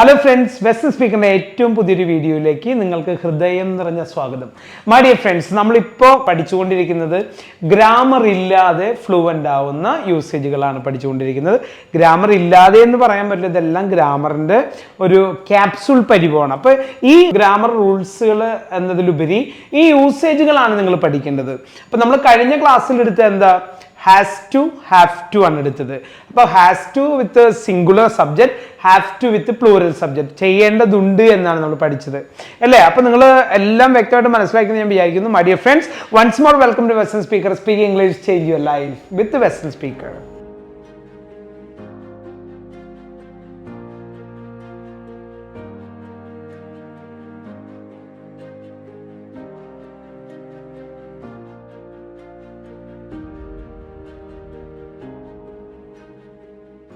Hello friends, western സ്പീക്കറിൻ്റെ ഏറ്റവും പുതിയൊരു വീഡിയോയിലേക്ക് നിങ്ങൾക്ക് ഹൃദയം നിറഞ്ഞ സ്വാഗതം. മൈ ഡിയർ ഫ്രണ്ട്സ്, നമ്മളിപ്പോൾ പഠിച്ചുകൊണ്ടിരിക്കുന്നത് ഗ്രാമർ ഇല്ലാതെ ഫ്ലുവൻ്റ് ആവുന്ന യൂസേജുകളാണ് പഠിച്ചുകൊണ്ടിരിക്കുന്നത്. ഗ്രാമർ ഇല്ലാതെ എന്ന് പറയാൻ പറ്റില്ല, ഇതെല്ലാം ഗ്രാമറിൻ്റെ ഒരു ക്യാപ്സൂൾ പരിവാണ്. അപ്പോൾ ഈ ഗ്രാമർ റൂൾസുകൾ എന്നതിലുപരി ഈ യൂസേജുകളാണ് നിങ്ങൾ പഠിക്കേണ്ടത്. അപ്പോൾ നമ്മൾ കഴിഞ്ഞ ക്ലാസ്സിൽ എടുത്ത എന്താ, ഹാസ് ടു, ഹാവ് ടു ആണ് എടുത്തത്. അപ്പോൾ has to with singular subject, have to with plural subject, ചെയ്യേണ്ടതുണ്ട് എന്നാണ് നമ്മൾ പഠിച്ചത് അല്ലേ? അപ്പോൾ നിങ്ങൾ എല്ലാം വ്യക്തമായിട്ട് മനസ്സിലാക്കി ഞാൻ വിചാരിക്കുന്നു. My dear friends, once more welcome to Western Speaker. Speaking English, change your life with Western Speaker.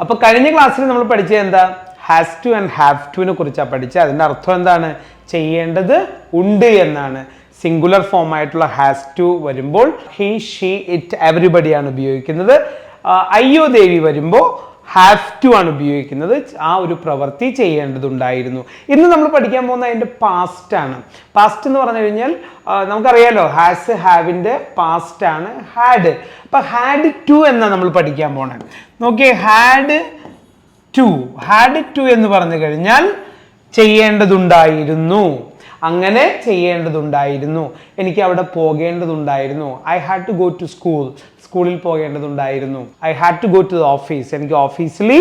അപ്പോൾ കഴിഞ്ഞ ക്ലാസ്സിൽ നമ്മൾ പഠിച്ചത് എന്താ, ഹാസ് ടു ആൻഡ് ഹാവ് ടുവിനെ കുറിച്ചാണ് പഠിച്ചത്. അതിൻ്റെ അർത്ഥം എന്താണ്, ചെയ്യേണ്ടത് ഉണ്ട് എന്നാണ്. സിംഗുലർ ഫോം ആയിട്ടുള്ള ഹാസ് ടു വരുമ്പോൾ ഹി, ഷീ, ഇറ്റ്, എവരിബഡിയാണ് ഉപയോഗിക്കുന്നത്. അയ്യോ ദേവി വരുമ്പോൾ ഹാവ് ടു ആണ് ഉപയോഗിക്കുന്നത്. ആ ഒരു പ്രവൃത്തി ചെയ്യേണ്ടതുണ്ടായിരുന്നു. ഇന്ന് നമ്മൾ പഠിക്കാൻ പോകുന്ന അതിൻ്റെ പാസ്റ്റ് ആണ്. പാസ്റ്റ് എന്ന് പറഞ്ഞു കഴിഞ്ഞാൽ നമുക്കറിയാലോ, ഹാസ് ഹാവിൻ്റെ പാസ്റ്റ് ആണ് ഹാഡ്. അപ്പം ഹാഡ് ടു എന്നാണ് നമ്മൾ പഠിക്കാൻ പോണത്. നോക്കിയേ, ഹാഡ് ടു എന്ന് പറഞ്ഞു കഴിഞ്ഞാൽ ചെയ്യേണ്ടതുണ്ടായിരുന്നു, അങ്ങനെ ചെയ്യേണ്ടതുണ്ടായിരുന്നു. എനിക്ക് അവിടെ പോകേണ്ടതുണ്ടായിരുന്നു. I had to go to school, സ്കൂളിൽ പോകേണ്ടതുണ്ടായിരുന്നു. I had to go to the office, എനിക്ക് ഓഫീസിൽ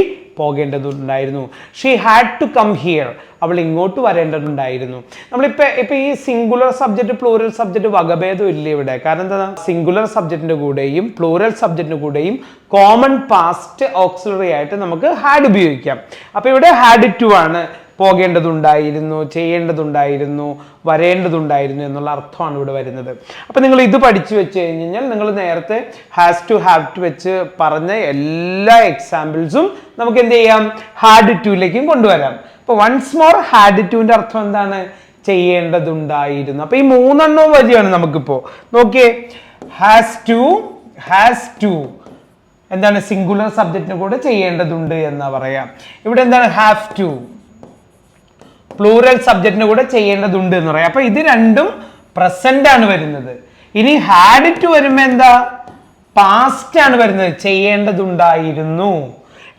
പോകേണ്ടതുണ്ടായിരുന്നു. She had to come here, അവൾ ഇങ്ങോട്ട് വരേണ്ടതുണ്ടായിരുന്നു. നമ്മളിപ്പോൾ ഈ സിംഗുലർ സബ്ജക്റ്റ് പ്ലൂറൽ സബ്ജക്റ്റ് വകഭേദം ഇല്ല ഇവിടെ. കാരണം എന്താ, സിംഗുലർ സബ്ജക്റ്റിന്റെ കൂടെയും പ്ലൂറൽ സബ്ജക്റ്റിന്റെ കൂടെയും കോമൺ പാസ്റ്റ് ഓക്സിലറി ആയിട്ട് നമുക്ക് ഹാഡ് ഉപയോഗിക്കാം. അപ്പോൾ ഇവിടെ ഹാഡ് ടു ആണ്, പോകേണ്ടതുണ്ടായിരുന്നു, ചെയ്യേണ്ടതുണ്ടായിരുന്നു, വരേണ്ടതുണ്ടായിരുന്നു എന്നുള്ള അർത്ഥമാണ് ഇവിടെ വരുന്നത്. അപ്പം നിങ്ങൾ ഇത് പഠിച്ചു വെച്ച് കഴിഞ്ഞാൽ നിങ്ങൾ നേരത്തെ ഹാസ് ടു, ഹാവ് ടു വെച്ച് പറഞ്ഞ എല്ലാ എക്സാമ്പിൾസും നമുക്ക് എന്ത് ചെയ്യാം, ഹാഡ് ടുയിലേക്കും കൊണ്ടുവരാം. അപ്പോൾ വൺസ് മോർ, ഹാഡ് ടുവിൻ്റെ അർത്ഥം എന്താണ്, ചെയ്യേണ്ടതുണ്ടായിരുന്നു. അപ്പോൾ ഈ മൂന്നെണ്ണവും വരികയാണ് നമുക്കിപ്പോൾ. നോക്കിയേ, ഹാസ് ടു എന്താണ്, സിംഗുലർ സബ്ജക്റ്റിന് കൂടെ ചെയ്യേണ്ടതുണ്ട് എന്നാ പറയാം. ഇവിടെ എന്താണ്, ഹാവ് ടു പ്ലൂറൽ സബ്ജക്റ്റിന് കൂടെ ചെയ്യേണ്ടതുണ്ട് എന്ന് പറയാം. അപ്പൊ ഇത് രണ്ടും പ്രസന്റ് ആണ് വരുന്നത്. ഇനി ഹാഡ് ടു വരുമ്പോ എന്താ, പാസ്റ്റ് ആണ് വരുന്നത്. ചെയ്യേണ്ടതുണ്ടായിരുന്നു,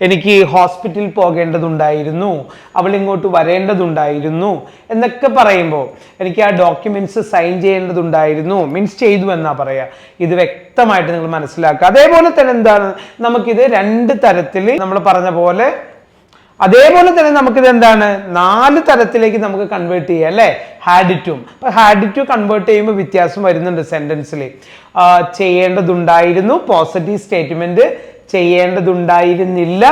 എനിക്ക് ഹോസ്പിറ്റലിൽ പോകേണ്ടതുണ്ടായിരുന്നു, അവൾ ഇങ്ങോട്ട് വരേണ്ടതുണ്ടായിരുന്നു എന്നൊക്കെ പറയുമ്പോൾ എനിക്ക് ആ ഡോക്യുമെന്റ്സ് സൈൻ ചെയ്യേണ്ടതുണ്ടായിരുന്നു, മീൻസ് ചെയ്തു എന്നാ പറയാ. ഇത് വ്യക്തമായിട്ട് നിങ്ങൾ മനസ്സിലാക്കുക. അതേപോലെ തന്നെ എന്താണ്, നമുക്കിത് രണ്ട് തരത്തിൽ നമ്മൾ പറഞ്ഞ പോലെ, അതേപോലെ തന്നെ നമുക്കിത് എന്താണ്, 4 തരത്തിലേക്ക് നമുക്ക് കൺവേർട്ട് ചെയ്യാം അല്ലേ, ഹാഡ് ടു. അപ്പൊ ഹാഡ് ടു കൺവേർട്ട് ചെയ്യുമ്പോൾ വ്യത്യാസം വരുന്നുണ്ട് സെന്റൻസിൽ. ചെയ്യേണ്ടതുണ്ടായിരുന്നു പോസിറ്റീവ് സ്റ്റേറ്റ്മെന്റ്, ചെയ്യേണ്ടതുണ്ടായിരുന്നില്ല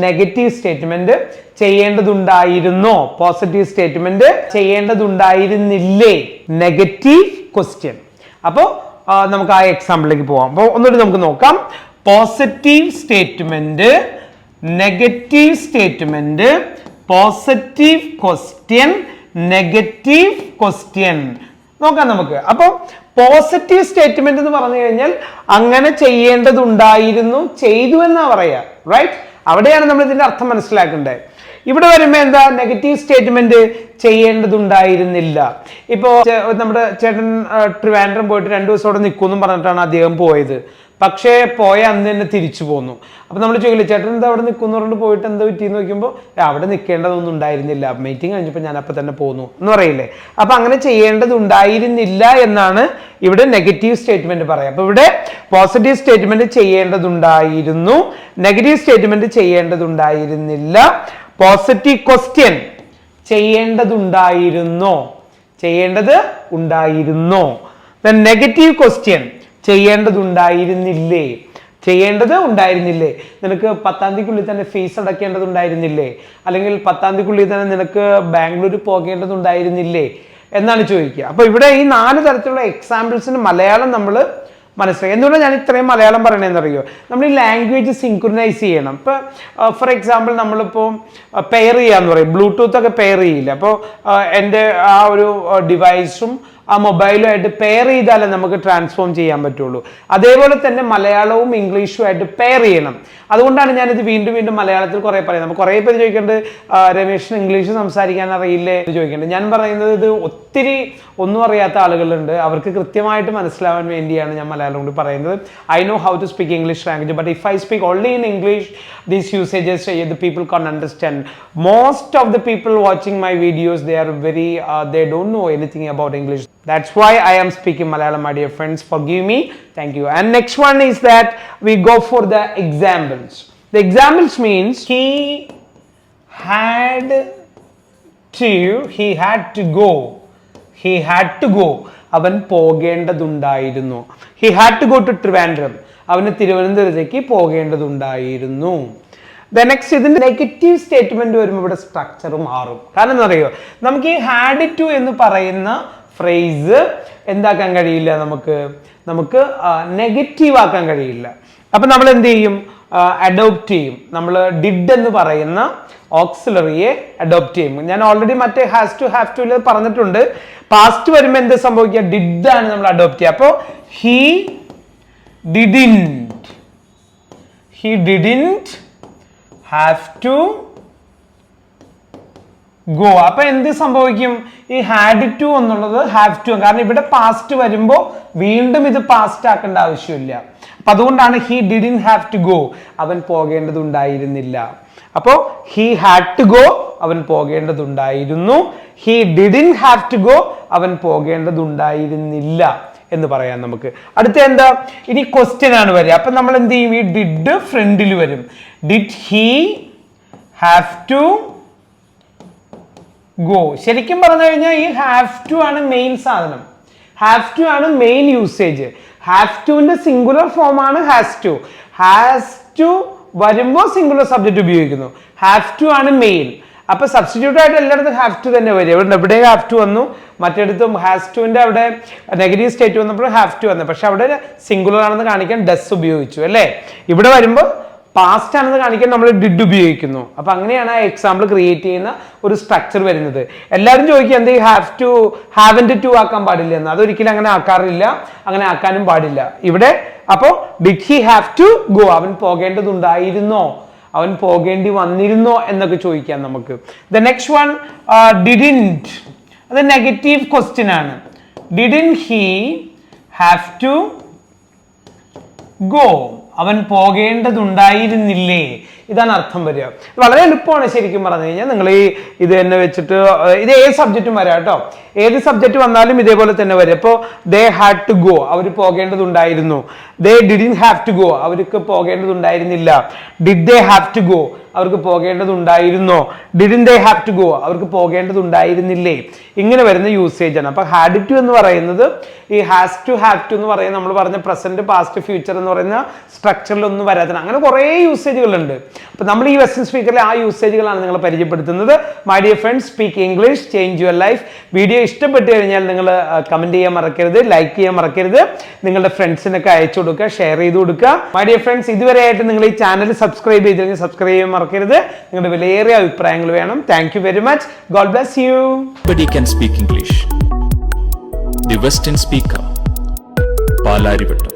നെഗറ്റീവ് സ്റ്റേറ്റ്മെന്റ്, ചെയ്യേണ്ടതുണ്ടായിരുന്നോ പോസിറ്റീവ് സ്റ്റേറ്റ്മെന്റ്, ചെയ്യേണ്ടതുണ്ടായിരുന്നില്ലേ നെഗറ്റീവ് ക്വസ്റ്റ്യൻ. അപ്പോൾ നമുക്ക് ആ എക്സാമ്പിളിലേക്ക് പോവാം. അപ്പോൾ ഒന്നുകൂടി നമുക്ക് നോക്കാം. Positive statement, negative statement, positive question, negative question നോക്കാം നമുക്ക്. അപ്പോൾ പോസിറ്റീവ് സ്റ്റേറ്റ്മെന്റ് എന്ന് പറഞ്ഞു കഴിഞ്ഞാൽ അങ്ങനെ ചെയ്യേണ്ടതുണ്ടായിരുന്നു, ചെയ്തു എന്നാ പറയാ, റൈറ്റ്? അവിടെയാണ് നമ്മൾ ഇതിന്റെ അർത്ഥം മനസ്സിലാക്കേണ്ടത്. ഇവിടെ വരുമ്പോ എന്താ, നെഗറ്റീവ് സ്റ്റേറ്റ്മെന്റ്, ചെയ്യേണ്ടതുണ്ടായിരുന്നില്ല. ഇപ്പോ നമ്മുടെ ചേട്ടൻ ട്രിവാൻഡ്രം പോയിട്ട് 2 ദിവസം അവിടെ നിൽക്കുമെന്നും പറഞ്ഞിട്ടാണ് അദ്ദേഹം പോയത്. പക്ഷേ പോയ അന്ന് തന്നെ തിരിച്ചു പോന്നു. അപ്പൊ നമ്മൾ ചോദിക്കില്ല, ചേട്ടൻ എന്താ അവിടെ നിൽക്കുന്നു പറഞ്ഞിട്ട് പോയിട്ട് എന്താ പറ്റിയെന്ന് നോക്കുമ്പോൾ അവിടെ നിൽക്കേണ്ടതൊന്നും ഉണ്ടായിരുന്നില്ല, മീറ്റിംഗ് കഴിഞ്ഞപ്പോൾ ഞാൻ അപ്പം തന്നെ പോന്നു എന്ന് പറയില്ലേ. അപ്പൊ അങ്ങനെ ചെയ്യേണ്ടതുണ്ടായിരുന്നില്ല എന്നാണ് ഇവിടെ നെഗറ്റീവ് സ്റ്റേറ്റ്മെന്റ് പറയാം. അപ്പൊ ഇവിടെ പോസിറ്റീവ് സ്റ്റേറ്റ്മെന്റ് ചെയ്യേണ്ടതുണ്ടായിരുന്നു, നെഗറ്റീവ് സ്റ്റേറ്റ്മെന്റ് ചെയ്യേണ്ടതുണ്ടായിരുന്നില്ല, പോസിറ്റീവ് ക്വസ്റ്റ്യൻ ചെയ്യേണ്ടതുണ്ടായിരുന്നോ, ചെയ്യേണ്ടത് ഉണ്ടായിരുന്നോ, നെഗറ്റീവ് ക്വസ്റ്റ്യൻ ചെയ്യേണ്ടതുണ്ടായിരുന്നില്ലേ, ചെയ്യേണ്ടത് ഉണ്ടായിരുന്നില്ലേ, നിനക്ക് 10-ാം തീയതിക്കുള്ളിൽ തന്നെ ഫീസ് അടയ്ക്കേണ്ടതുണ്ടായിരുന്നില്ലേ, അല്ലെങ്കിൽ 10-ാം തീയതിക്കുള്ളിൽ തന്നെ നിനക്ക് ബാംഗ്ലൂർ പോകേണ്ടതുണ്ടായിരുന്നില്ലേ എന്നാണ് ചോദിക്കുക. അപ്പൊ ഇവിടെ ഈ 4 തരത്തിലുള്ള എക്സാമ്പിൾസിന് മലയാളം നമ്മൾ മനസ്സിലായി. എന്തുകൊണ്ടാണ് ഞാൻ ഇത്രയും മലയാളം പറയണതെന്നറിയോ, നമ്മൾ ഈ ലാംഗ്വേജ് സിങ്ക്രണൈസ് ചെയ്യണം. ഇപ്പോൾ ഫോർ എക്സാമ്പിൾ നമ്മളിപ്പോൾ പെയർ ചെയ്യാന്ന് പറയും, ബ്ലൂടൂത്ത് ഒക്കെ പെയർ ചെയ്യില്ല. അപ്പോൾ എൻ്റെ ആ ഒരു ഡിവൈസും ആ മൊബൈലുമായിട്ട് പെയർ ചെയ്താലേ നമുക്ക് ട്രാൻസ്ഫോം ചെയ്യാൻ പറ്റുള്ളൂ. അതേപോലെ തന്നെ മലയാളവും ഇംഗ്ലീഷുമായിട്ട് പെയർ ചെയ്യണം. അതുകൊണ്ടാണ് ഞാനിത് വീണ്ടും വീണ്ടും മലയാളത്തിൽ കുറേ പറയുന്നത്. നമുക്ക് കുറേ പേര് ചോദിക്കേണ്ടത് രമേഷിന് ഇംഗ്ലീഷ് സംസാരിക്കാൻ അറിയില്ലേ എന്ന് ചോദിക്കേണ്ടത്. ഞാൻ പറയുന്നത് ഇത് ഒത്തിരി ഒന്നും അറിയാത്ത ആളുകളുണ്ട്, അവർക്ക് കൃത്യമായിട്ട് മനസ്സിലാവാൻ വേണ്ടിയാണ് ഞാൻ മലയാളം കൊണ്ട് പറയുന്നത്. I know how to speak English language, but if I speak only in English, these usages the people can't understand. Most of the people watching my videos, they are very they don't know anything about English. That's why I am speaking Malayalam, my dear friends. Forgive me. Thank you. And next one is that we go for the examples. The examples means he had to go. He had to go. അവൻ പോകേണ്ടതുണ്ടായിരുന്നു. He had to go to Trivandrum. അവന് തിരുവനന്തപുരത്തേക്ക് പോകേണ്ടതുണ്ടായിരുന്നു. Next ഇതിന്റെ negative statement വരുമ്പോൾ ഇവിടെ structure മാറും. കാരണം എന്താ അറിയോ, നമുക്ക് ഈ ഹാഡ് ടു എന്ന് പറയുന്ന ഫ്രേസ് എന്താക്കാൻ കഴിയില്ല, നമുക്ക് നെഗറ്റീവ് ആക്കാൻ കഴിയില്ല. അപ്പൊ നമ്മൾ എന്ത് ചെയ്യും, അഡോപ്റ്റ് ചെയ്യും. നമ്മൾ ഡിഡ് എന്ന് പറയുന്ന ഓക്സിലറിയെ അഡോപ്റ്റ് ചെയ്യും. ഞാൻ ഓൾറെഡി മറ്റേ ഹാസ് ടു ഹാവ് ടു പറഞ്ഞിട്ടുണ്ട്. പാസ്റ്റ് വരുമ്പോൾ എന്ത് സംഭവിക്കുക, ഡിഡ് ആണ് നമ്മൾ അഡോപ്റ്റ് ചെയ്യുക. അപ്പോൾ he didn't have to go. അപ്പൊ എന്ത് സംഭവിക്കും, ഈ ഹാഡ് ടു എന്നുള്ളത് ഹാവ് ടു, കാരണം ഇവിടെ പാസ്റ്റ് വരുമ്പോൾ വീണ്ടും ഇത് പാസ്റ്റ് ആക്കേണ്ട ആവശ്യമില്ല. അപ്പൊ അതുകൊണ്ടാണ് he didn't have to go, അവൻ പോകേണ്ടതുണ്ടായിരുന്നില്ല. അപ്പോ he had to go, അവൻ പോകേണ്ടതുണ്ടായിരുന്നു. he didn't have to go, അവൻ പോകേണ്ടതുണ്ടായിരുന്നില്ല എന്ന് പറയാം നമുക്ക്. അടുത്ത എന്താ, ഇനി ക്വസ്റ്റ്യൻ ആണ് വരിക. അപ്പൊ നമ്മൾ എന്ത് ചെയ്യും, ഈ ഡിഡ് ഫ്രണ്ടിൽ വരും. Did he have to go. ശരിക്കും പറഞ്ഞു കഴിഞ്ഞാൽ ഈ ഹാവ് ടു ആണ് മെയിൻ സാധനം. ഹാവ് ടു ആണ് മെയിൻ യൂസേജ്. ഹാവ് ടുവിന്റെ സിംഗുലർ ഫോം ആണ് ഹാസ് ടു. ഹാസ് ടു വരുമ്പോൾ സിംഗുലർ സബ്ജക്റ്റ് ഉപയോഗിക്കുന്നു. ഹാവ് ടു ആണ് മെയിൻ. അപ്പൊ സബ്സ്റ്റിറ്റ്യൂട്ട് ആയിട്ട് എല്ലായിടത്തും ഹാവ് ടു തന്നെ വരും. ഇവിടെ ഹാവ് ടു വന്നു, മറ്റിടത്തും ഹാസ് ടുവിന്റെ അവിടെ നെഗറ്റീവ് സ്റ്റേറ്റ് വന്നപ്പോൾ ഹാവ് ടു വന്നു. പക്ഷെ അവിടെ സിംഗുലർ ആണെന്ന് കാണിക്കാൻ ഡസ് ഉപയോഗിച്ചു അല്ലേ. ഇവിടെ വരുമ്പോൾ പാസ്റ്റ് ആണെന്ന് കാണിക്കാൻ നമ്മൾ ഡിഡ് ഉപയോഗിക്കുന്നു. അപ്പൊ അങ്ങനെയാണ് ആ എക്സാമ്പിൾ ക്രിയേറ്റ് ചെയ്യുന്ന ഒരു സ്ട്രക്ചർ വരുന്നത്. എല്ലാവരും ചോദിക്കുക എന്ത് ഹാവ് ടു ഹാവന്റ് ടു ആക്കാൻ പാടില്ല എന്ന്. അതൊരിക്കലും അങ്ങനെ ആക്കാറില്ല, അങ്ങനെ ആക്കാനും പാടില്ല ഇവിടെ. അപ്പോ did he have to go, അവൻ പോകേണ്ടതുണ്ടായിരുന്നോ, അവൻ പോകേണ്ടി വന്നിരുന്നോ എന്നൊക്കെ ചോദിക്കാം നമുക്ക്. ദ നെക്സ്റ്റ് വൺ ഡിഡിൻറ്റ്, അത് നെഗറ്റീവ് ക്വസ്റ്റ്യൻ ആണ്. Didn't he have to go, അവൻ പോകേണ്ടതുണ്ടായിരുന്നില്ലേ, ഇതാണ് അർത്ഥം വരിക. വളരെ എളുപ്പമാണ് ശരിക്കും പറഞ്ഞു കഴിഞ്ഞാൽ. നിങ്ങൾ ഇത് തന്നെ വെച്ചിട്ട് ഇത് ഏത് സബ്ജക്റ്റും വരാം കേട്ടോ. ഏത് സബ്ജക്റ്റ് വന്നാലും ഇതേപോലെ തന്നെ വരും. അപ്പോൾ ദേ ഹാഡ് ടു ഗോ, അവർ പോകേണ്ടതുണ്ടായിരുന്നു. They didn't have to go, അവർക്ക് പോകേണ്ടതുണ്ടായിരുന്നില്ല. Did they have to go, അവർക്ക് പോകേണ്ടതുണ്ടായിരുന്നോ. Didn't they have to go, അവർക്ക് പോകേണ്ടതുണ്ടായിരുന്നില്ലേ. ഇങ്ങനെ വരുന്ന യൂസേജ് ആണ്. അപ്പൊ ഹാഡ് ടു എന്ന് പറയുന്നത് ഈ ഹാസ് ടു ഹാവ് ടു എന്ന് പറയുന്ന നമ്മൾ പറഞ്ഞ പ്രസന്റ് പാസ്റ്റ് ഫ്യൂച്ചർ എന്ന് പറയുന്ന സ്ട്രക്ചറിലൊന്നും വരാത്ത അങ്ങനെ കുറേ യൂസേജുകളുണ്ട്. അപ്പൊ നമ്മൾ ഈ വെസ്റ്റേൺ സ്പീക്കറിലെ ആ യൂസേജുകളാണ് നിങ്ങൾ പരിചയപ്പെടുത്തുന്നത്. My dear friends, speak English, change your life. Video ഇഷ്ടപ്പെട്ട് കഴിഞ്ഞാൽ നിങ്ങൾ കമന്റ് ചെയ്യാൻ മറക്കരുത്, ലൈക്ക് ചെയ്യാൻ മറക്കരുത്, നിങ്ങളുടെ ഫ്രണ്ട്സിനൊക്കെ അയച്ചു കൊടുക്കുക, ഷെയർ ചെയ്ത് കൊടുക്കുക. മൈ ഡിയർ ഫ്രണ്ട്സ്, ഇതുവരെയായിട്ട് നിങ്ങൾ ഈ ചാനൽ സബ്സ്ക്രൈബ് ചെയ്തില്ലെങ്കിൽ സബ്സ്ക്രൈബ് ചെയ്യാൻ മറക്കരുത്. നിങ്ങളുടെ വിലയേറിയ അഭിപ്രായങ്ങൾ വേണം. Thank you very much. God bless you. Everybody can speak English. The Western Speaker, Palarivattom.